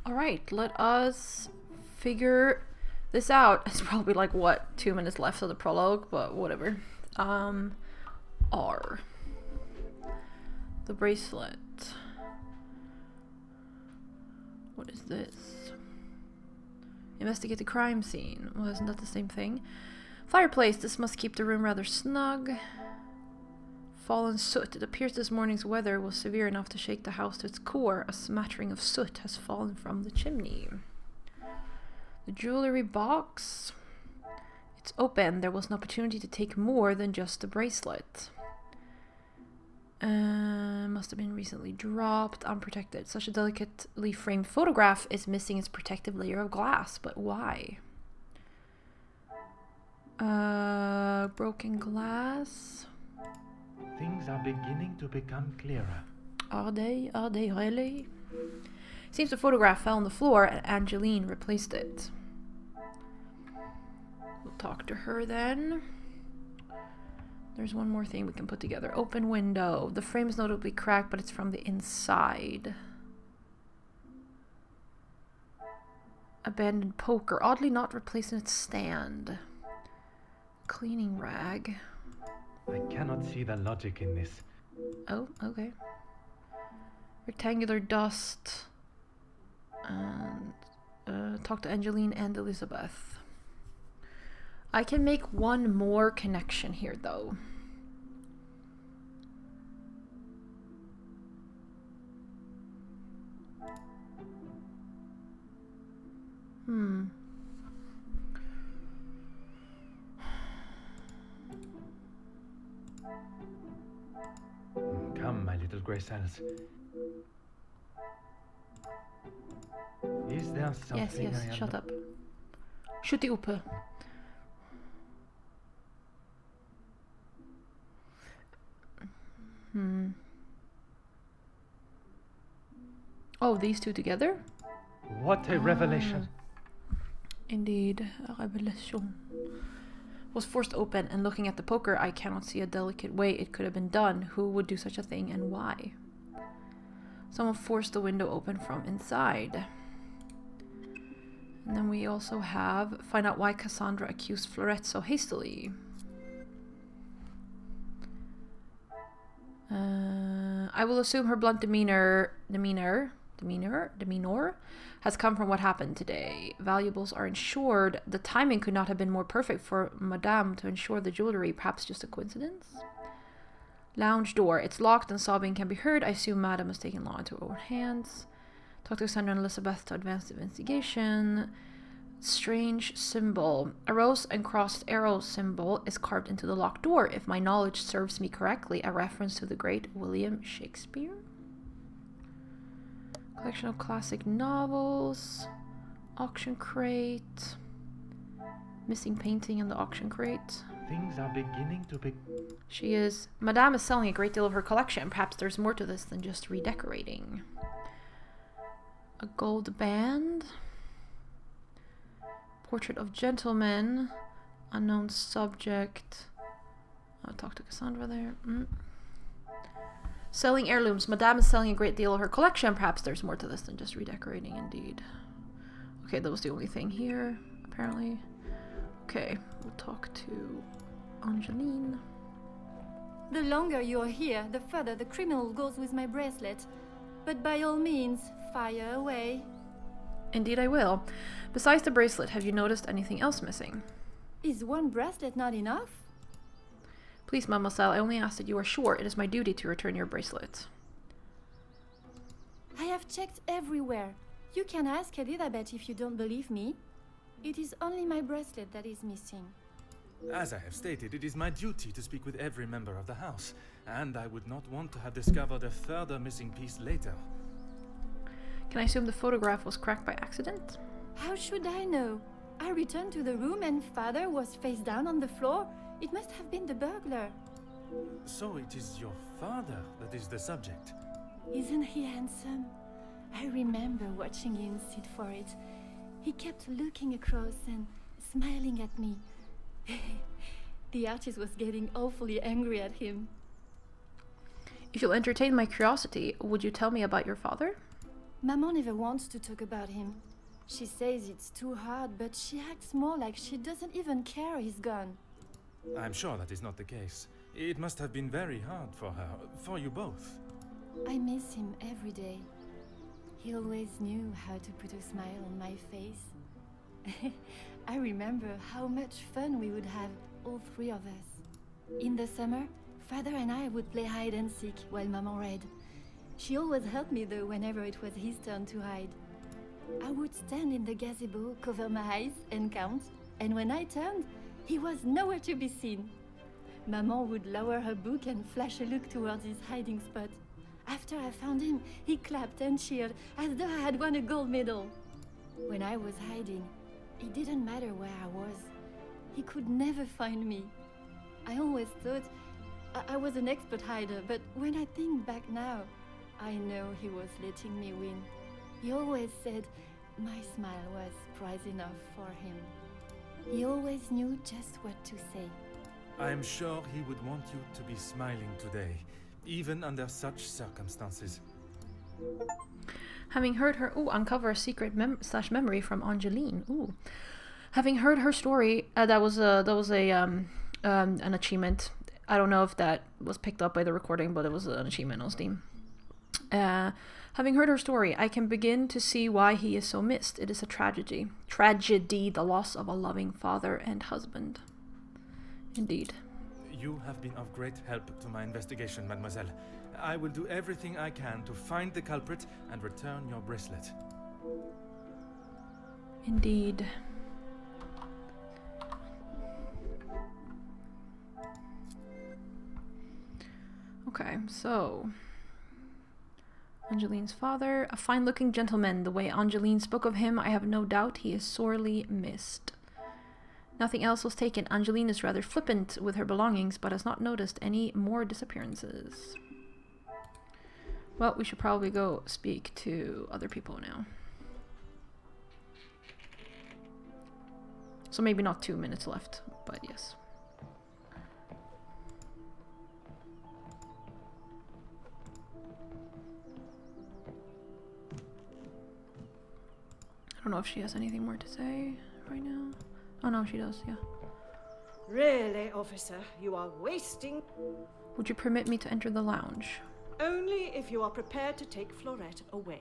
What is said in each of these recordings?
Alright, let us figure this out. It's probably like, what, 2 minutes left of the prologue, but whatever. R. The bracelet. What is this? Investigate the crime scene. Well, isn't that the same thing? Fireplace. This must keep the room rather snug. Fallen soot. It appears this morning's weather was severe enough to shake the house to its core. A smattering of soot has fallen from the chimney. The jewelry box. It's open. There was an opportunity to take more than just the bracelet. Must have been recently dropped. Unprotected. Such a delicately framed photograph is missing its protective layer of glass. But why? Broken glass. Things are beginning to become clearer. Are they? Are they really? Seems the photograph fell on the floor and Angeline replaced it. We'll talk to her then. There's one more thing we can put together. Open window. The frame is notably cracked, but it's from the inside. Abandoned poker. Oddly not replacing its stand. Cleaning rag. I cannot see the logic in this. Oh, okay. Rectangular dust. And talk to Angeline and Elizabeth. I can make one more connection here, though. Come, my little Grace Alice. Is there something Yes, shut up. Shut the up. Oh, these two together? What a revelation. Indeed, a revelation. Was forced open, and looking at the poker, I cannot see a delicate way it could have been done. Who would do such a thing, and why? Someone forced the window open from inside. And then we also have find out why Cassandra accused Florette so hastily. I will assume her blunt demeanor has come from what happened today. Valuables are insured. The timing could not have been more perfect for Madame to insure the jewelry. Perhaps just a coincidence? Lounge door. It's locked and sobbing can be heard. I assume Madame has taken law into her own hands. Talk to Cassandra and Elizabeth to advance the investigation. Strange symbol. A rose and crossed arrow symbol is carved into the locked door. If my knowledge serves me correctly, a reference to the great William Shakespeare? Collection of classic novels. Auction crate. Missing painting in the auction crate. Things are beginning to be... She is... Madame is selling a great deal of her collection. Perhaps there's more to this than just redecorating. A gold band. Portrait of gentleman. Unknown subject. I'll talk to Cassandra there. Selling heirlooms. Madame is selling a great deal of her collection. Perhaps there's more to this than just redecorating, indeed. Okay, that was the only thing here, apparently. Okay, we'll talk to Angeline. The longer you are here, the further the criminal goes with my bracelet. But by all means, fire away. Indeed I will. Besides the bracelet, have you noticed anything else missing? Is one bracelet not enough? Please, mademoiselle, I only ask that you are sure. It is my duty to return your bracelet. I have checked everywhere. You can ask Elizabeth if you don't believe me. It is only my bracelet that is missing. As I have stated, it is my duty to speak with every member of the house, and I would not want to have discovered a further missing piece later. Can I assume the photograph was cracked by accident? How should I know? I returned to the room and father was face down on the floor. It must have been the burglar. So it is your father that is the subject. Isn't he handsome? I remember watching him sit for it. He kept looking across and smiling at me. The artist was getting awfully angry at him. If you'll entertain my curiosity, would you tell me about your father? Maman never wants to talk about him. She says it's too hard, but she acts more like she doesn't even care he's gone. I'm sure that is not the case. It must have been very hard for her, for you both. I miss him every day. He always knew how to put a smile on my face. I remember how much fun we would have, all three of us. In the summer, Father and I would play hide and seek while Maman read. She always helped me though whenever it was his turn to hide. I would stand in the gazebo, cover my eyes and count, and when I turned, he was nowhere to be seen. Maman would lower her book and flash a look towards his hiding spot. After I found him, he clapped and cheered as though I had won a gold medal. When I was hiding, it didn't matter where I was. He could never find me. I always thought I was an expert hider, but when I think back now, I know he was letting me win. He always said my smile was prize enough for him. He always knew just what to say. I'm sure he would want you to be smiling today, even under such circumstances. Having heard her... Ooh, uncover a secret memory from Angeline. Ooh. Having heard her story, that was an achievement. I don't know if that was picked up by the recording, but it was an achievement on Steam. Having heard her story, I can begin to see why he is so missed. It is a tragedy. Tragedy, the loss of a loving father and husband. Indeed. You have been of great help to my investigation, mademoiselle. I will do everything I can to find the culprit and return your bracelet. Indeed. Okay, so... Angeline's father, a fine-looking gentleman. The way Angeline spoke of him, I have no doubt he is sorely missed. Nothing else was taken. Angeline is rather flippant with her belongings, but has not noticed any more disappearances. Well, we should probably go speak to other people now. So maybe not 2 minutes left, but yes. I don't know if she has anything more to say right now. Oh no, she does, yeah. Really, officer, you are wasting... Would you permit me to enter the lounge? Only if you are prepared to take Florette away.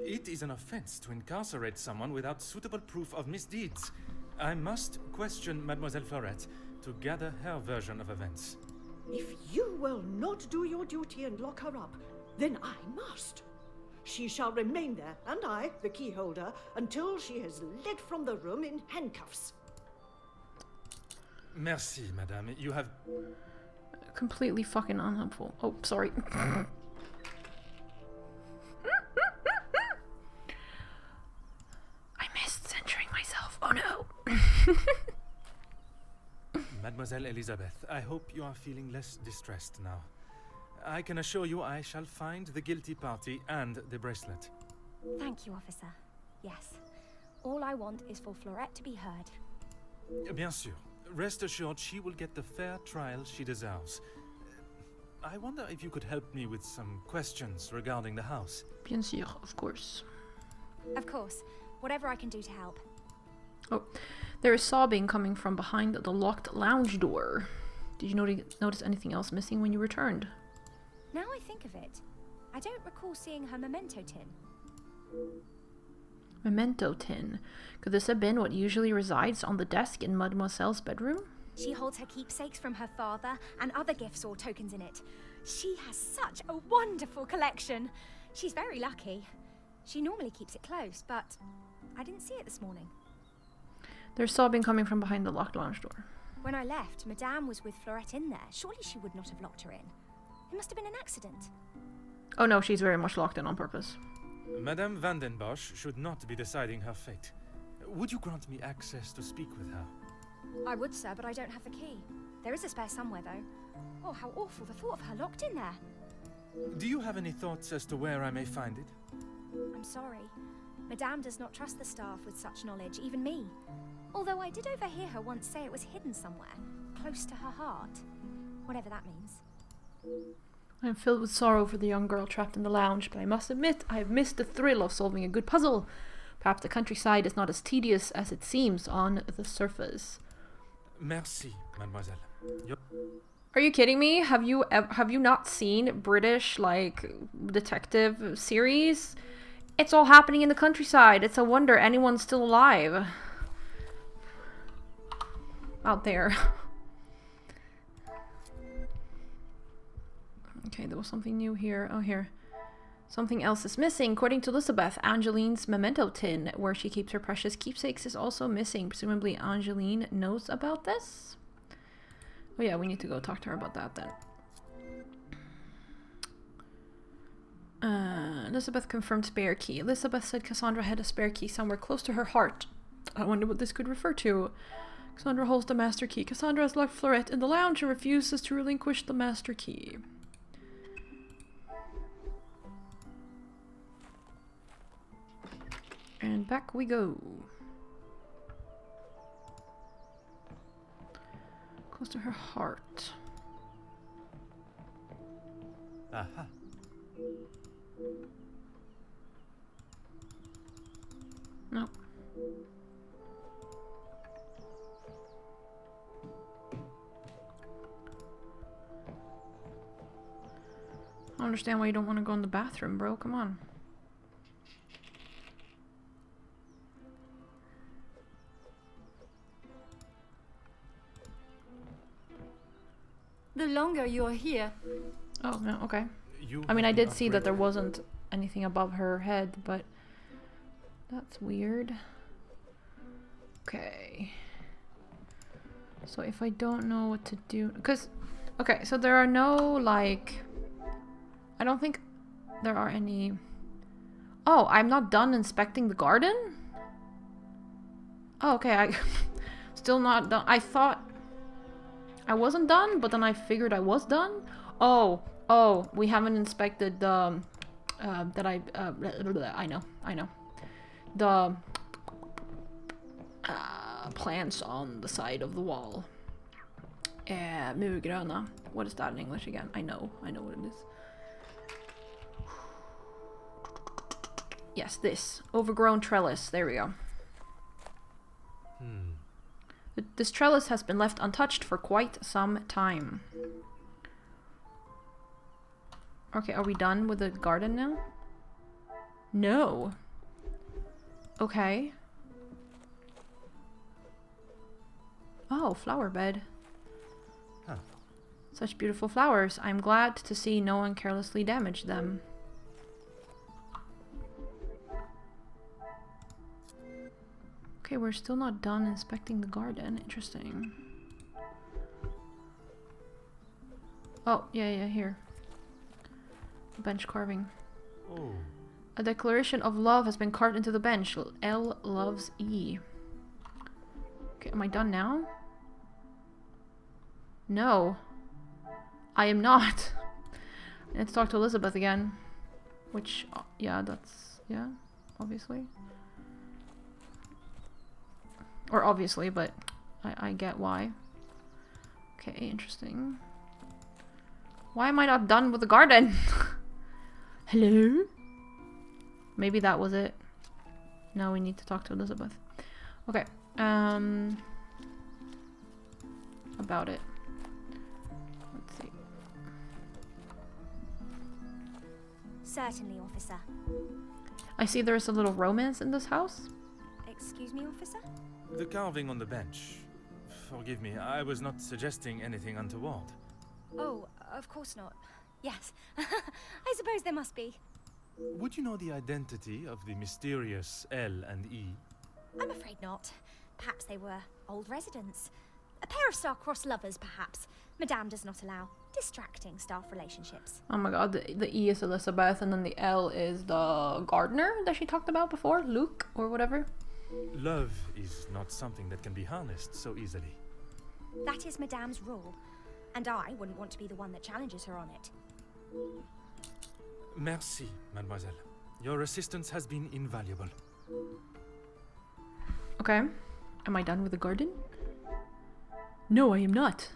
It is an offense to incarcerate someone without suitable proof of misdeeds. I must question Mademoiselle Florette to gather her version of events. If you will not do your duty and lock her up, then I must. She shall remain there, and I, the key holder, until she is led from the room in handcuffs. Merci, madame. You have... Completely fucking unhelpful. Oh, sorry. I missed censoring myself. Oh no. Mademoiselle Elizabeth, I hope you are feeling less distressed now. I can assure you I shall find the guilty party and the bracelet. Thank you, officer. Yes. All I want is for Florette to be heard. Bien sûr. Rest assured she will get the fair trial she deserves. I wonder if you could help me with some questions regarding the house. Bien sûr, of course. Of course. Whatever I can do to help. Oh, there is sobbing coming from behind the locked lounge door. Did you notice anything else missing when you returned? Now I think of it, I don't recall seeing her memento tin. Memento tin. Could this have been what usually resides on the desk in Mademoiselle's bedroom? She holds her keepsakes from her father and other gifts or tokens in it. She has such a wonderful collection. She's very lucky. She normally keeps it close, but I didn't see it this morning. There's sobbing coming from behind the locked lounge door. When I left, Madame was with Florette in there. Surely she would not have locked her in. It must have been an accident. Oh no, she's very much locked in on purpose. Madame Vandenbosch should not be deciding her fate. Would you grant me access to speak with her? I would, sir, but I don't have the key. There is a spare somewhere, though. Oh, how awful, the thought of her locked in there. Do you have any thoughts as to where I may find it? I'm sorry. Madame does not trust the staff with such knowledge, even me. Although I did overhear her once say it was hidden somewhere, close to her heart. Whatever that means. I am filled with sorrow for the young girl trapped in the lounge, but I must admit I have missed the thrill of solving a good puzzle. Perhaps the countryside is not as tedious as it seems on the surface. Merci, mademoiselle. Are you kidding me? Have you not seen British like detective series? It's all happening in the countryside. It's a wonder anyone's still alive out there. Okay, there was something new here. Oh, here. Something else is missing. According to Elizabeth, Angeline's memento tin, where she keeps her precious keepsakes, is also missing. Presumably Angeline knows about this? Oh yeah, we need to go talk to her about that then. Elizabeth confirmed spare key. Elizabeth said Cassandra had a spare key somewhere close to her heart. I wonder what this could refer to. Cassandra holds the master key. Cassandra has locked Florette in the lounge and refuses to relinquish the master key. And back we go. Close to her heart. Aha. No. I don't understand why you don't want to go in the bathroom, bro. Come on. The longer you're here, Oh, no, okay. You I mean, I have did been see that there upgraded. wasn't anything above her head, but that's weird. Okay. So if I don't know what to do, because, okay, so there are no, like, I don't think there are any. Oh, I'm not done inspecting the garden? Oh, okay, I still not done. I thought I wasn't done, but then I figured I was done. Oh, we haven't inspected the I know. The plants on the side of the wall. Murgröna. What is that in English again? I know what it is. Yes, this. Overgrown trellis. There we go. This trellis has been left untouched for quite some time. Okay, are we done with the garden now? No. Okay. Oh, flower bed. Huh. Such beautiful flowers. I'm glad to see no one carelessly damaged them. Okay, we're still not done inspecting the garden. Interesting. Oh, yeah, here. Bench carving. Oh. A declaration of love has been carved into the bench. L loves E. Okay, am I done now? No. I am not. Let's talk to Elizabeth again. Which, yeah, obviously. Or obviously, but I get why. Okay, interesting. Why am I not done with the garden? Hello? Maybe that was it. Now we need to talk to Elizabeth. Okay. About it. Let's see. Certainly, officer. I see there's a little romance in this house. Excuse me, officer? The carving on the bench. Forgive me, I was not suggesting anything untoward. Oh, of course not. Yes. I suppose there must be. Would you know the identity of the mysterious L and E? I'm afraid not. Perhaps they were old residents. A pair of star-crossed lovers, perhaps. Madame does not allow distracting staff relationships. Oh my god, the E is Elizabeth, and then the L is the gardener that she talked about before, Luke, or whatever. Love is not something that can be harnessed so easily. That is Madame's rule, and I wouldn't want to be the one that challenges her on it. Merci, mademoiselle. Your assistance has been invaluable. Okay. Am I done with the garden? No, I am not.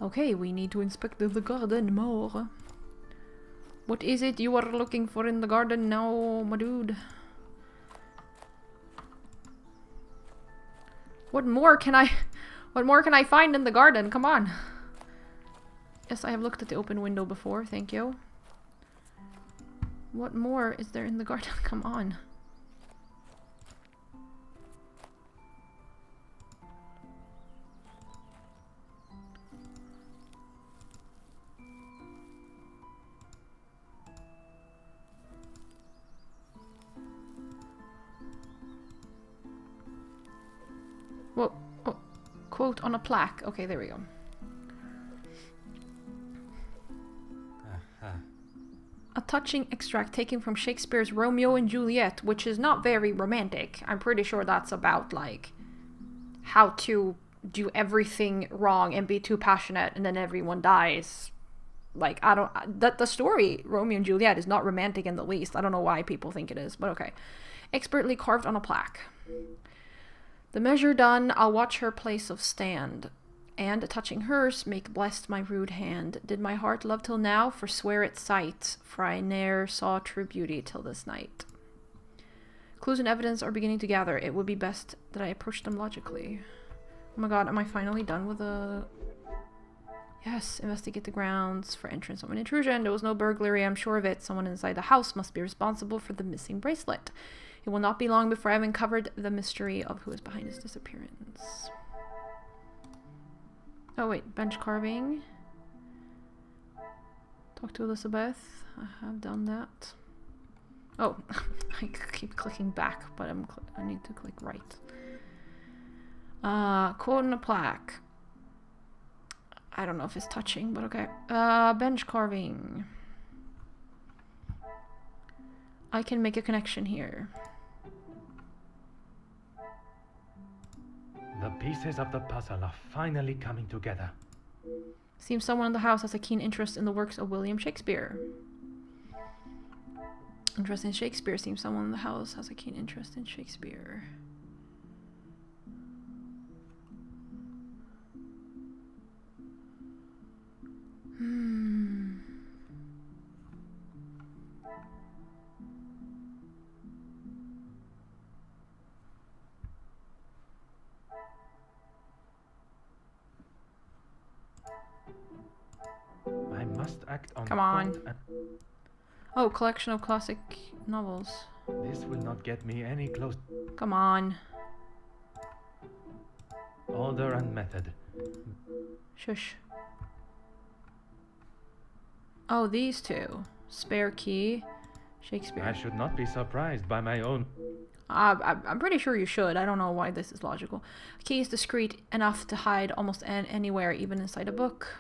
Okay, we need to inspect the garden more. What is it you are looking for in the garden now, my dude? What more can I find in the garden? Come on. Yes, I have looked at the open window before, thank you. What more is there in the garden? Come on. Whoa, oh, quote on a plaque. Okay, there we go. A touching extract taken from Shakespeare's Romeo and Juliet, which is not very romantic. I'm pretty sure that's about, like, how to do everything wrong and be too passionate and then everyone dies. Like, I don't... The story, Romeo and Juliet, is not romantic in the least. I don't know why people think it is, but okay. Expertly carved on a plaque. The measure done, I'll watch her place of stand. And, touching hers, make blessed my rude hand. Did my heart love till now? Forswear its sight, for I ne'er saw true beauty till this night. Clues and evidence are beginning to gather. It would be best that I approach them logically. Oh my god, am I finally done with the... Yes, investigate the grounds for entrance of an intrusion. There was no burglary, I'm sure of it. Someone inside the house must be responsible for the missing bracelet. It will not be long before I have uncovered the mystery of who is behind his disappearance. Oh wait, bench carving. Talk to Elizabeth. I have done that. Oh, I keep clicking back, but I need to click right. Quote on a plaque. I don't know if it's touching, but okay. Bench carving. I can make a connection here. The pieces of the puzzle are finally coming together. Seems someone in the house has a keen interest in the works of William Shakespeare. Interest in Shakespeare. Seems someone in the house has a keen interest in Shakespeare. I must act on Come on. thought Oh, collection of classic novels. This will not get me any close. Come on. Order and method. Shush. Oh, these two. Spare key. Shakespeare. I should not be surprised by my own. I'm pretty sure you should. I don't know why this is logical. Key is discreet enough to hide almost anywhere, even inside a book.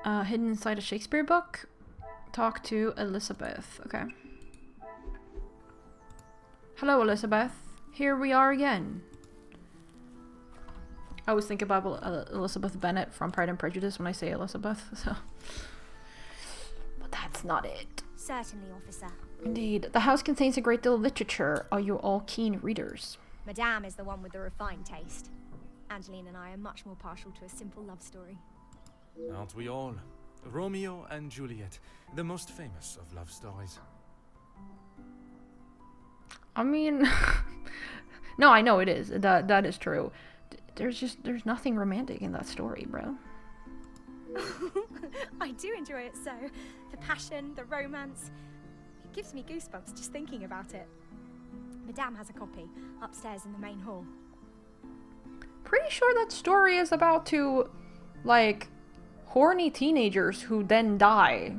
Hidden inside a Shakespeare book. Talk to Elizabeth. Okay. Hello, Elizabeth. Here we are again. I always think about Elizabeth Bennet from Pride and Prejudice when I say Elizabeth, so... But that's not it. Certainly, officer. Indeed. The house contains a great deal of literature. Are you all keen readers? Madame is the one with the refined taste. Angeline and I are much more partial to a simple love story. Aren't we all? Romeo and Juliet, the most famous of love stories. I mean... No, I know it is. That is true. There's nothing romantic in that story, bro. I do enjoy it so. The passion, the romance. It gives me goosebumps just thinking about it. Madame has a copy upstairs in the main hall. Pretty sure that story is about two, like, horny teenagers who then die.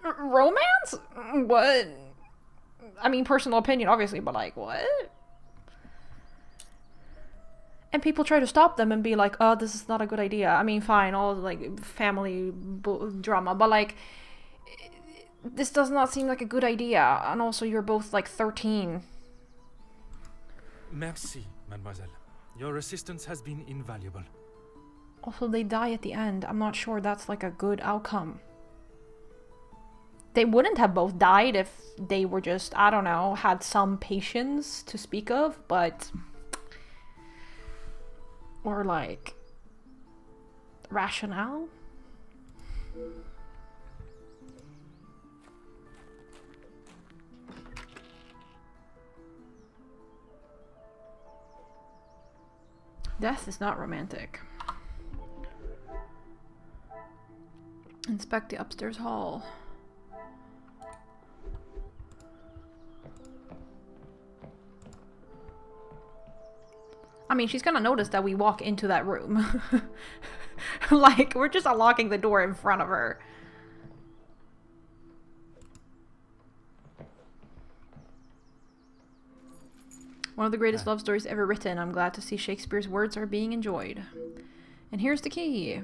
Romance? What? I mean, personal opinion, obviously, but like, what? And people try to stop them and be like, oh, this is not a good idea. I mean, fine, all like family drama, but like, this does not seem like a good idea. And also, you're both like 13. Merci, mademoiselle. Your assistance has been invaluable. Also, they die at the end. I'm not sure that's like a good outcome. They wouldn't have both died if they were just, I don't know, had some patience to speak of, but... Or like... rationale? Death is not romantic. Inspect the upstairs hall. I mean, she's gonna notice that we walk into that room. Like, we're just unlocking the door in front of her. One of the greatest love stories ever written. I'm glad to see Shakespeare's words are being enjoyed. And here's the key.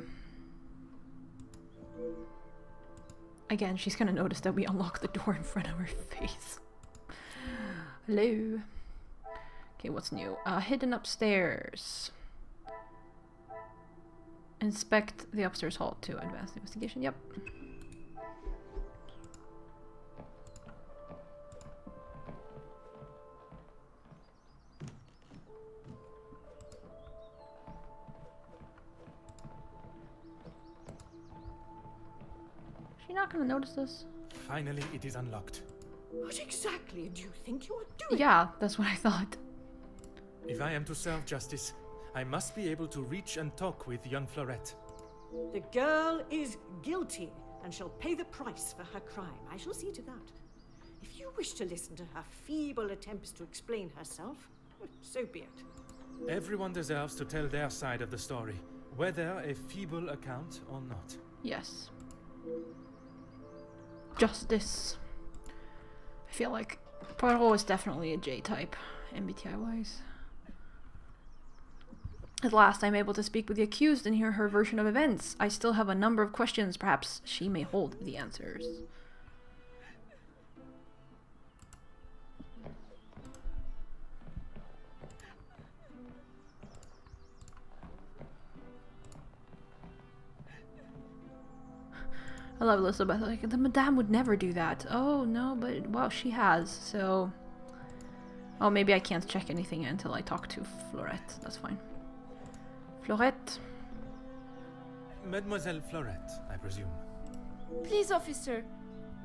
Again, she's gonna notice that we unlock the door in front of her face. Hello. Okay, what's new? Hidden upstairs. Inspect the upstairs hall to advance the investigation. Yep. Is she not gonna notice this? Finally, it is unlocked. What exactly do you think you are doing? Yeah, that's what I thought. If I am to serve justice, I must be able to reach and talk with young Florette. The girl is guilty and shall pay the price for her crime. I shall see to that. If you wish to listen to her feeble attempts to explain herself, so be it. Everyone deserves to tell their side of the story, whether a feeble account or not. Yes. Justice. I feel like Poirot is definitely a J-type, MBTI-wise. At last, I'm able to speak with the accused and hear her version of events. I still have a number of questions. Perhaps she may hold the answers. I love Elizabeth. Like, the Madame would never do that. Oh, no, but, well, she has, so... Oh, maybe I can't check anything until I talk to Florette. That's fine. Florette. Mademoiselle Florette, I presume. Please, officer.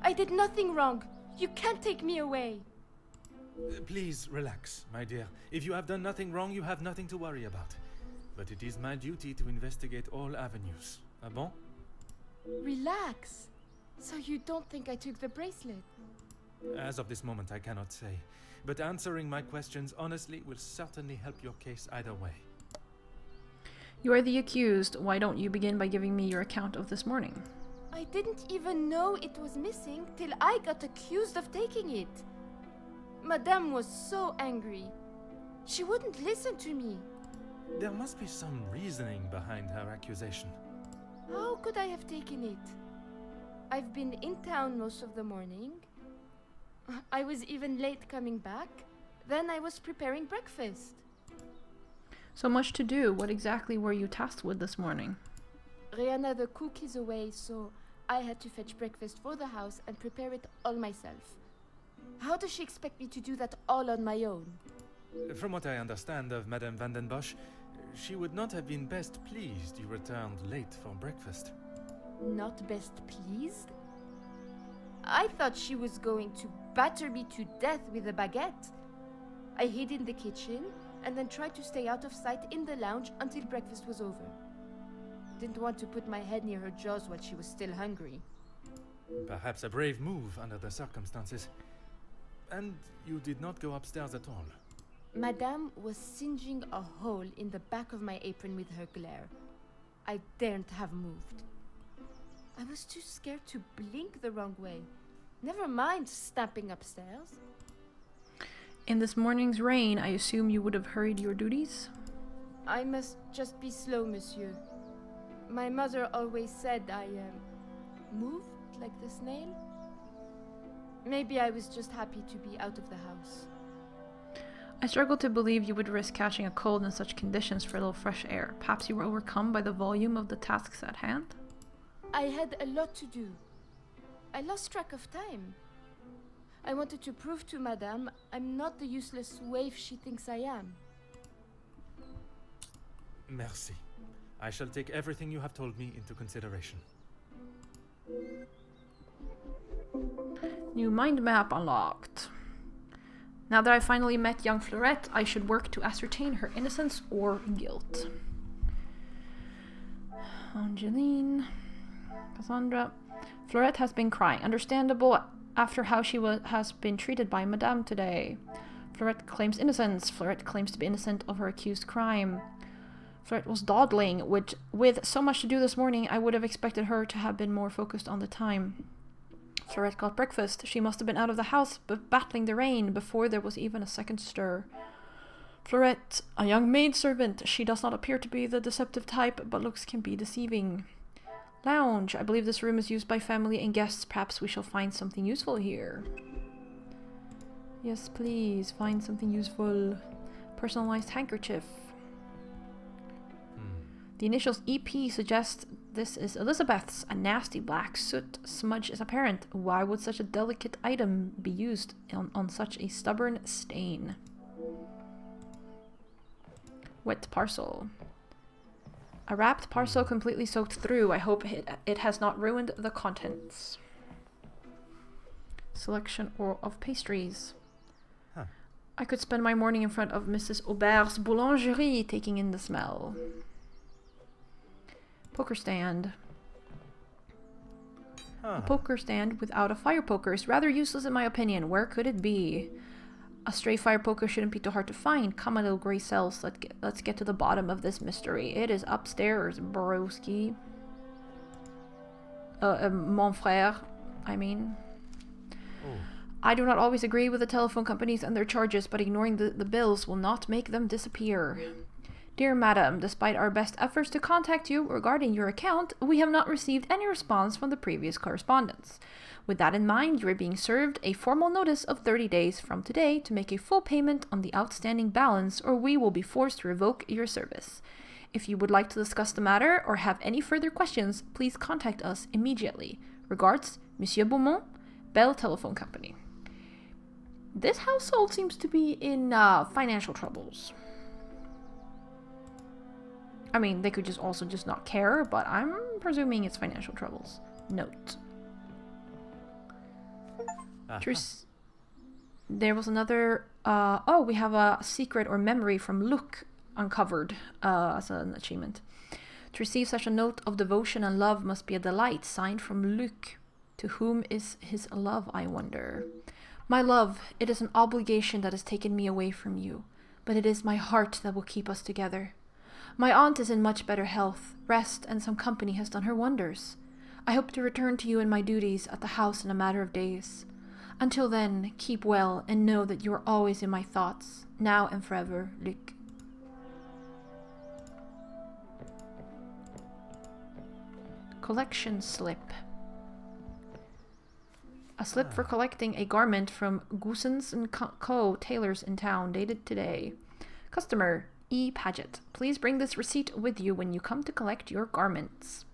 I did nothing wrong. You can't take me away. Please relax, my dear. If you have done nothing wrong, you have nothing to worry about. But it is my duty to investigate all avenues. Ah bon? Relax. So you don't think I took the bracelet? As of this moment, I cannot say. But answering my questions honestly will certainly help your case either way. You are the accused. Why don't you begin by giving me your account of this morning? I didn't even know it was missing till I got accused of taking it. Madame was so angry. She wouldn't listen to me. There must be some reasoning behind her accusation. How could I have taken it? I've been in town most of the morning. I was even late coming back. Then I was preparing breakfast. So much to do. What exactly were you tasked with this morning? Rihanna the cook is away, so I had to fetch breakfast for the house and prepare it all myself. How does she expect me to do that all on my own? From what I understand of Madame Van den Bosch, she would not have been best pleased you returned late for breakfast. Not best pleased? I thought she was going to batter me to death with a baguette. I hid in the kitchen and then tried to stay out of sight in the lounge until breakfast was over. Didn't want to put my head near her jaws while she was still hungry. Perhaps a brave move under the circumstances. And you did not go upstairs at all. Madame was singeing a hole in the back of my apron with her glare. I daren't have moved. I was too scared to blink the wrong way. Never mind stamping upstairs. In this morning's rain, I assume you would have hurried your duties? I must just be slow, monsieur. My mother always said I moved like the snail. Maybe I was just happy to be out of the house. I struggle to believe you would risk catching a cold in such conditions for a little fresh air. Perhaps you were overcome by the volume of the tasks at hand? I had a lot to do. I lost track of time. I wanted to prove to Madame I'm not the useless waif she thinks I am. Merci. I shall take everything you have told me into consideration. New mind map unlocked. Now that I finally met young Florette, I should work to ascertain her innocence or guilt. Angeline. Cassandra. Florette has been crying. Understandable after how she has been treated by Madame today. Florette claims innocence. Florette claims to be innocent of her accused crime. Florette was dawdling. With so much to do this morning, I would have expected her to have been more focused on the time. Florette got breakfast. She must have been out of the house, but battling the rain before there was even a second stir. Florette, a young maidservant. She does not appear to be the deceptive type, but looks can be deceiving. Lounge. I believe this room is used by family and guests. Perhaps we shall find something useful here. Yes, please. Find something useful. Personalized handkerchief. The initials EP suggest this is Elizabeth's. A nasty black soot smudge is apparent. Why would such a delicate item be used on such a stubborn stain? Wet parcel. A wrapped parcel completely soaked through. I hope it has not ruined the contents. Selection of pastries. Huh. I could spend my morning in front of Mrs. Aubert's boulangerie taking in the smell. Poker stand. A poker stand without a fire poker is rather useless in my opinion. Where could it be? A stray fire poker shouldn't be too hard to find. Come on, little gray cells. Let's get to the bottom of this mystery. It is upstairs, broski. Mon frère, I mean. Oh. I do not always agree with the telephone companies and their charges, but ignoring the bills will not make them disappear. Dear Madam, despite our best efforts to contact you regarding your account, we have not received any response from the previous correspondence. With that in mind, you are being served a formal notice of 30 days from today to make a full payment on the outstanding balance, or we will be forced to revoke your service. If you would like to discuss the matter or have any further questions, please contact us immediately. Regards, Monsieur Beaumont, Bell Telephone Company. This household seems to be in financial troubles. I mean, they could just not care, but I'm presuming it's financial troubles. Note. There was another... we have a secret or memory from Luc uncovered as an achievement. To receive such a note of devotion and love must be a delight, signed from Luc. To whom is his love, I wonder? My love, it is an obligation that has taken me away from you, but it is my heart that will keep us together. My aunt is in much better health. Rest and some company has done her wonders. I hope to return to you in my duties at the house in a matter of days. Until then, keep well and know that you are always in my thoughts, now and forever, Luc. Collection slip. A slip for collecting a garment from Goossens & Co. tailors in town, dated today. Customer, E. Paget. Please bring this receipt with you when you come to collect your garments.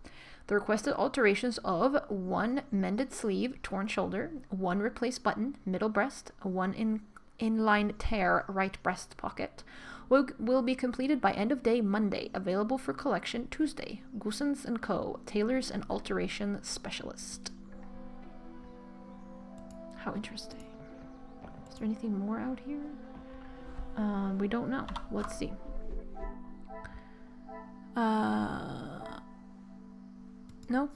The requested alterations of 1 mended sleeve, torn shoulder, 1 replaced button, middle breast, 1 inline tear, right breast pocket, will be completed by end of day Monday. Available for collection Tuesday. Goossens & Co. Tailors and Alteration Specialist. How interesting. Is there anything more out here? We don't know. Let's see. No?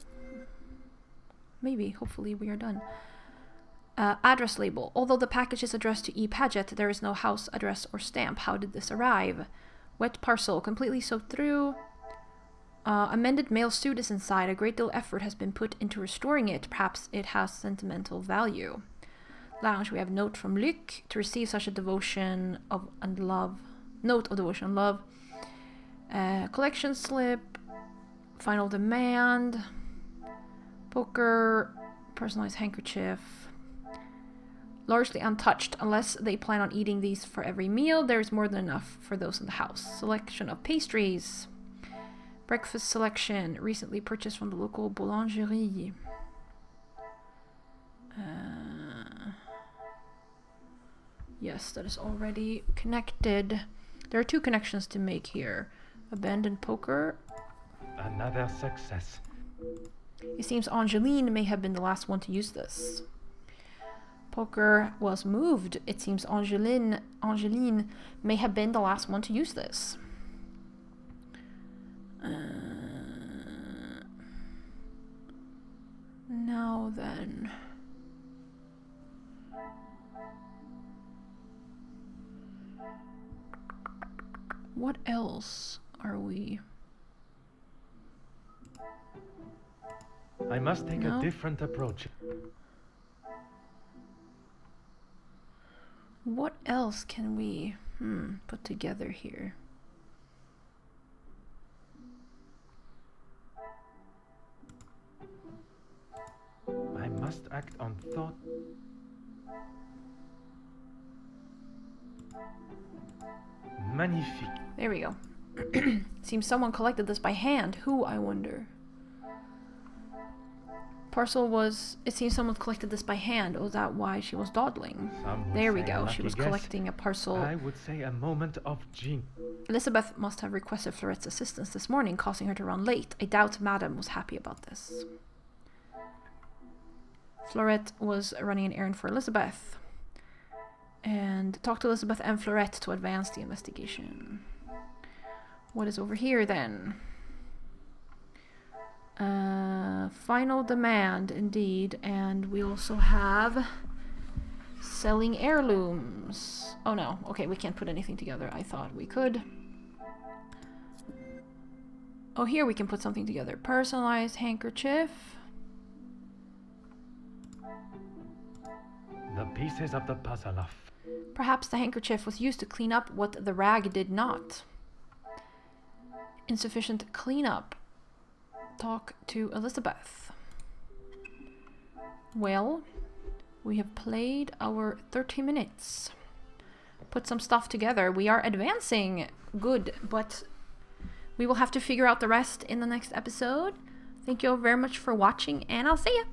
Maybe. Hopefully we are done. Address label. Although the package is addressed to E. Paget, there is no house address or stamp. How did this arrive? Wet parcel. Completely soaked through. Amended male suit is inside. A great deal of effort has been put into restoring it. Perhaps it has sentimental value. Lounge. We have note from Luc to receive such a devotion of and love. Note of devotion and love. Collection slip. Final demand. Poker. Personalized handkerchief. Largely untouched. Unless they plan on eating these for every meal, there's more than enough for those in the house. Selection of pastries. Breakfast selection. Recently purchased from the local boulangerie. Yes, that is already connected. There are 2 connections to make here. Abandoned poker. Another success. It seems Angeline may have been the last one to use this. Poker was moved. It seems Angeline may have been the last one to use this. Now then. What else are we? I must take a different approach. What else can we put together here? I must act on thought. Magnifique. There we go. Seems someone collected this by hand. Who, I wonder? Parcel was... It seems someone collected this by hand. Oh, is that why she was dawdling? There we go. She was collecting a parcel. I would say a moment of genius. Elizabeth must have requested Florette's assistance this morning, causing her to run late. I doubt Madame was happy about this. Florette was running an errand for Elizabeth. And talked to Elizabeth and Florette to advance the investigation. What is over here then? Final demand, indeed. And we also have selling heirlooms. Oh no, okay, we can't put anything together. I thought we could. Oh, here we can put something together. Personalized handkerchief. The pieces of the puzzle of... Perhaps the handkerchief was used to clean up what the rag did not. Insufficient cleanup. Talk to Elizabeth. Well, we have played our 30 minutes. Put some stuff together. We are advancing. Good, but we will have to figure out the rest in the next episode. Thank you all very much for watching, and I'll see you.